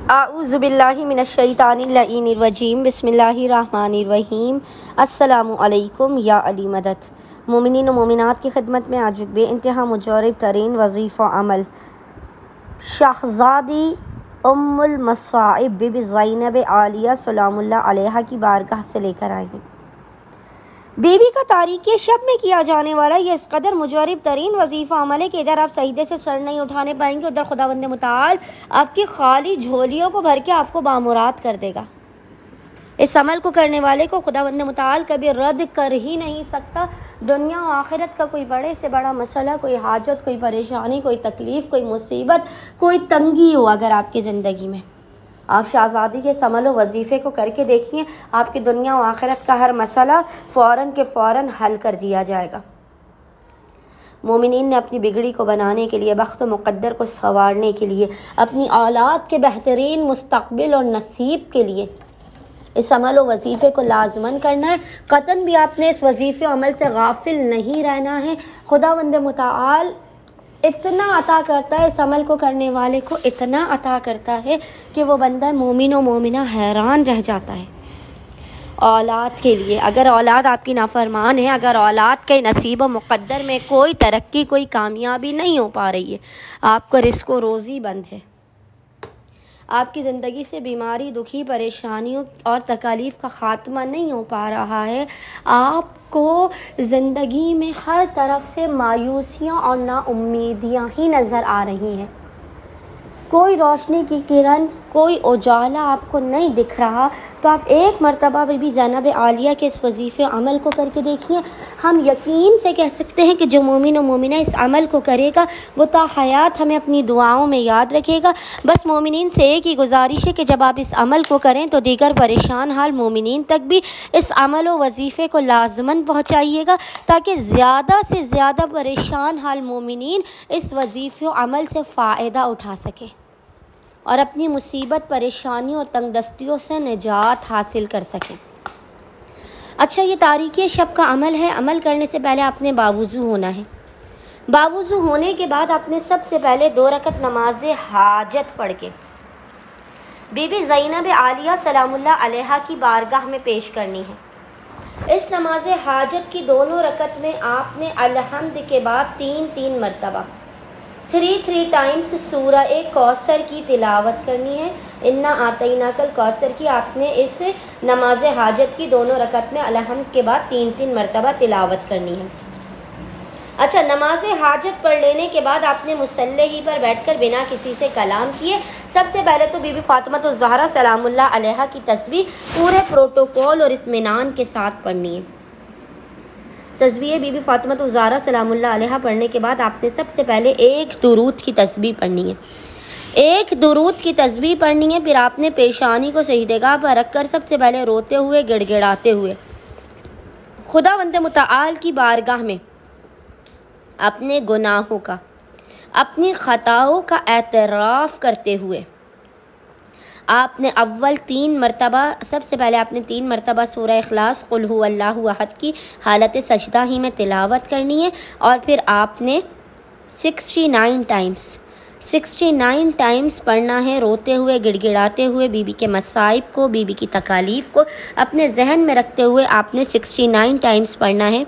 اعوذ باللہ من الشیطان اللعین الرجیم بسم اللہ الرحمن الرحیم۔ السلام علیکم یا علی مدد۔ مومنین و مومنات کی خدمت میں آج بے انتہا مجرب ترین وظیفہ عمل شہزادی ام المصائب بی بی زینب عالیہ سلام اللہ علیہا کی بارگاہ سے لے کر آئے ہیں۔ بی بی کا تاریکی شب میں کیا جانے والا یہ اس قدر مجرب ترین وظیفہ عمل ہے کہ ادھر آپ سجدے سے سر نہیں اٹھانے پائیں گے، ادھر خداوند متعال آپ کی خالی جھولیوں کو بھر کے آپ کو بامراد کر دے گا۔ اس عمل کو کرنے والے کو خداوند متعال کبھی رد کر ہی نہیں سکتا۔ دنیا و آخرت کا کوئی بڑے سے بڑا مسئلہ، کوئی حاجت، کوئی پریشانی، کوئی تکلیف، کوئی مصیبت، کوئی تنگی ہو اگر آپ کی زندگی میں، آپ شہزادی کے اس عمل و وظیفے کو کر کے دیکھیے، آپ کی دنیا و آخرت کا ہر مسئلہ فوراً کے فوراً حل کر دیا جائے گا۔ مومنین نے اپنی بگڑی کو بنانے کے لیے، بخت و مقدر کو سنوارنے کے لیے، اپنی اولاد کے بہترین مستقبل اور نصیب کے لیے اس عمل و وظیفے کو لازماً کرنا ہے۔ قطعاً بھی آپ نے اس وظیفے و عمل سے غافل نہیں رہنا ہے۔ خداوند متعال اتنا عطا کرتا ہے اس عمل کو کرنے والے کو، اتنا عطا کرتا ہے کہ وہ بندہ مومن و مومنہ حیران رہ جاتا ہے۔ اولاد کے لیے، اگر اولاد آپ کی نافرمان ہے، اگر اولاد کے نصیب و مقدر میں کوئی ترقی، کوئی کامیابی نہیں ہو پا رہی ہے، آپ کو رزق و روزی بند ہے، آپ کی زندگی سے بیماری، دکھی، پریشانیوں اور تکالیف کا خاتمہ نہیں ہو پا رہا ہے، آپ کو زندگی میں ہر طرف سے مایوسیاں اور نا امیدیاں ہی نظر آ رہی ہیں، کوئی روشنی کی کرن، کوئی اجالا آپ کو نہیں دکھ رہا، تو آپ ایک مرتبہ بی بی زینب عالیہ کے اس وظیفے عمل کو کر کے دیکھیے۔ ہم یقین سے کہہ سکتے ہیں کہ جو مومن و مومنہ اس عمل کو کرے گا وہ تا حیات ہمیں اپنی دعاؤں میں یاد رکھے گا۔ بس مومنین سے ایک ہی گزارش ہے کہ جب آپ اس عمل کو کریں تو دیگر پریشان حال مومنین تک بھی اس عمل و وظیفے کو لازماً پہنچائیے گا، تاکہ زیادہ سے زیادہ پریشان حال مومنین اس وظیفے و عمل سے فائدہ اٹھا سکیں اور اپنی مصیبت، پریشانیوں اور تنگ دستیوں سے نجات حاصل کر سکیں۔ اچھا، یہ تاریکی شب کا عمل ہے۔ عمل کرنے سے پہلے آپ نے باوضو ہونا ہے۔ باوضو ہونے کے بعد آپ نے سب سے پہلے 2 رکعت نماز حاجت پڑھ کے بی بی زینب عالیہ سلام اللہ علیہا کی بارگاہ میں پیش کرنی ہے۔ اس نماز حاجت کی دونوں رکعت میں آپ نے الحمد کے بعد 3 مرتبہ 3 ٹائمز سورہ کوثر کی تلاوت کرنی ہے۔ انا اعطیناک الکوثر کی آپ نے اس نماز حاجت کی دونوں رکعت میں الحمد کے بعد 3 مرتبہ تلاوت کرنی ہے۔ اچھا، نماز حاجت پڑھ لینے کے بعد آپ نے مصلی ہی پر بیٹھ کر بنا کسی سے کلام کیے سب سے پہلے تو بی بی فاطمہ الزہرا سلام اللہ علیہا کی تسبیح پورے پروٹوکول اور اطمینان کے ساتھ پڑھنی ہے۔ تسبیح بی بی فاطمہ الزہرا سلام اللہ علیہا پڑھنے کے بعد آپ نے سب سے پہلے ایک درود کی تسبیح پڑھنی ہے۔ ایک درود کی تسبیح پڑھنی ہے، پھر آپ نے پیشانی کو سجدگاہ پر رکھ کر سب سے پہلے روتے ہوئے، گڑ گڑاتے ہوئے خداوند متعال کی بارگاہ میں اپنے گناہوں کا، اپنی خطاؤں کا اعتراف کرتے ہوئے آپ نے اول 3 مرتبہ، سب سے پہلے آپ نے 3 مرتبہ سورہ اخلاص قل هو اللہ احد کی حالت سجدہ ہی میں تلاوت کرنی ہے، اور پھر آپ نے 69 ٹائمز پڑھنا ہے، روتے ہوئے، گڑ گڑاتے ہوئے، بی بی کے مصائب کو، بی بی کی تکالیف کو اپنے ذہن میں رکھتے ہوئے آپ نے 69 ٹائمز پڑھنا ہے۔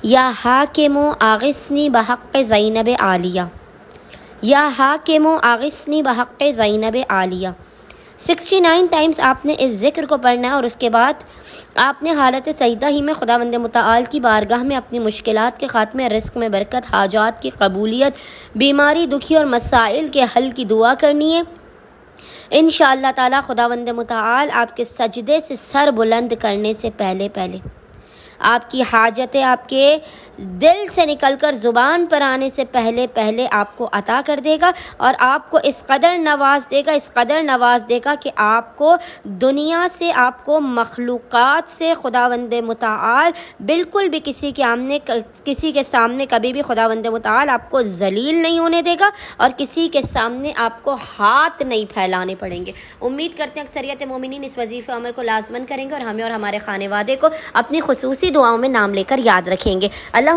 یا حاکم اغثنی بحق زینب عالیہ، یا حاکم اغثنی بحق زینب عالیہ، 69 ٹائمز آپ نے اس ذکر کو پڑھنا ہے، اور اس کے بعد آپ نے حالت سجدہ ہی میں خداوند متعال کی بارگاہ میں اپنی مشکلات کے خاتمے، رزق میں برکت، حاجات کی قبولیت، بیماری، دکھی اور مسائل کے حل کی دعا کرنی ہے۔ انشاءاللہ تعالی خداوند متعال آپ کے سجدے سے سر بلند کرنے سے پہلے آپ کی حاجتیں آپ کے دل سے نکل کر زبان پر آنے سے پہلے آپ کو عطا کر دے گا، اور آپ کو اس قدر نواز دے گا کہ آپ کو دنیا سے، آپ کو مخلوقات سے خداوند متعال بالکل بھی کسی کے سامنے کبھی بھی خداوند متعال آپ کو ذلیل نہیں ہونے دے گا، اور کسی کے سامنے آپ کو ہاتھ نہیں پھیلانے پڑیں گے۔ امید کرتے ہیں اکثریت مومنین اس وظیفہ عمل کو لازماً کریں گے، اور ہمیں اور ہمارے خانوادے کو اپنی خصوصی دعاؤں میں نام لے کر یاد رکھیں گے۔ اللہ